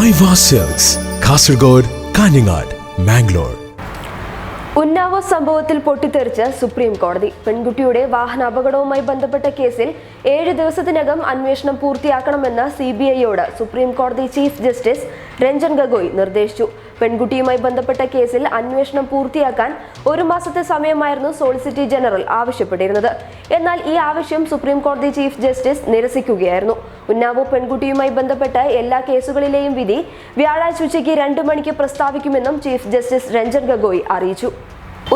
Maiva Silks, Kasargod, Kanyanad, Mangalore. Unnao സംഭവത്തിൽ പൊട്ടിത്തെറിച്ച് supreme കോടതി. പെൺകുട്ടിയുടെ വാഹന അപകടവുമായി ബന്ധപ്പെട്ട കേസിൽ 7 ദിവസത്തിനകം അന്വേഷണം പൂർത്തിയാക്കണമെന്ന് CBIയോട് സുപ്രീം കോടതി ചീഫ് ജസ്റ്റിസ് രഞ്ജൻ ഗൊഗോയ് നിർദ്ദേശിച്ചു. പെൺകുട്ടിയുമായി ബന്ധപ്പെട്ട കേസിൽ അന്വേഷണം പൂർത്തിയാക്കാൻ 1 മാസത്തെ സമയമായിരുന്നു സോളിസിറ്റർ ജനറൽ ആവശ്യപ്പെട്ടിരുന്നത്. എന്നാൽ ഈ ആവശ്യം സുപ്രീം കോടതി ചീഫ് ജസ്റ്റിസ് നിരസിക്കുകയായിരുന്നു. ഉന്നാവോ പെൺകുട്ടിയുമായി ബന്ധപ്പെട്ട എല്ലാ കേസുകളിലെയും വിധി വ്യാഴാഴ്ച ഉച്ചയ്ക്ക് 2 മണിക്ക് പ്രസ്താവിക്കുമെന്നും ചീഫ് ജസ്റ്റിസ് രഞ്ജൻ ഗൊഗോയ് അറിയിച്ചു.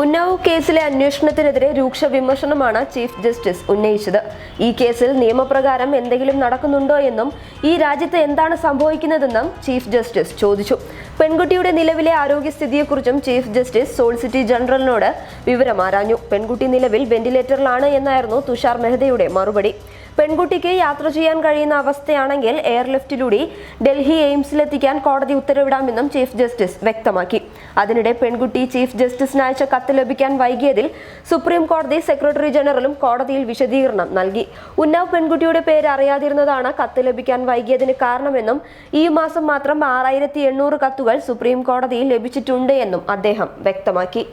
ഉന്നാവോ കേസിലെ അന്വേഷണത്തിനെതിരെ രൂക്ഷ വിമർശനമാണ് ചീഫ് ജസ്റ്റിസ് ഉന്നയിച്ചത്. ഈ കേസിൽ നിയമപ്രകാരം എന്തെങ്കിലും നടക്കുന്നുണ്ടോ എന്നും ഈ രാജ്യത്ത് എന്താണ് സംഭവിക്കുന്നതെന്നും ചീഫ് ജസ്റ്റിസ് ചോദിച്ചു. പെൺകുട്ടിയുടെ നിലവിലെ ആരോഗ്യസ്ഥിതിയെക്കുറിച്ചും ചീഫ് ജസ്റ്റിസ് സോളിസിറ്റർ ജനറലിനോട് വിവരം ആരാഞ്ഞു. പെൺകുട്ടി നിലവിൽ വെന്റിലേറ്ററിലാണ് എന്നായിരുന്നു തുഷാർ മെഹ്തയുടെ മറുപടി. പെൺകുട്ടിക്ക് യാത്ര ചെയ്യാൻ കഴിയുന്ന അവസ്ഥയാണെങ്കിൽ എയർലിഫ്റ്റിലൂടെ ഡൽഹി എയിംസിലെത്തിക്കാൻ കോടതി ഉത്തരവിടാമെന്നും ചീഫ് ജസ്റ്റിസ് വ്യക്തമാക്കി. അതിനിടെ പെൺകുട്ടി ചീഫ് ജസ്റ്റിസിന് അയച്ച കത്ത് ലഭിക്കാൻ വൈകിയതിൽ സുപ്രീം കോടതി സെക്രട്ടറി ജനറലും കോടതിയിൽ വിശദീകരണം നൽകി. ഉന്നാവ് പെൺകുട്ടിയുടെ പേര് അറിയാതിരുന്നതാണ് കത്ത് ലഭിക്കാൻ വൈകിയതിന് കാരണമെന്നും ഈ മാസം മാത്രം 6800 കത്തുകൾ സുപ്രീം കോടതിയിൽ ലഭിച്ചിട്ടുണ്ട് എന്നും അദ്ദേഹം വ്യക്തമാക്കി.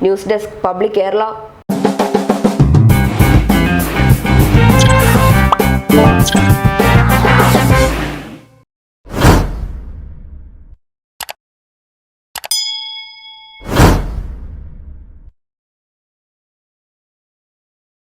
News desk public Kerala.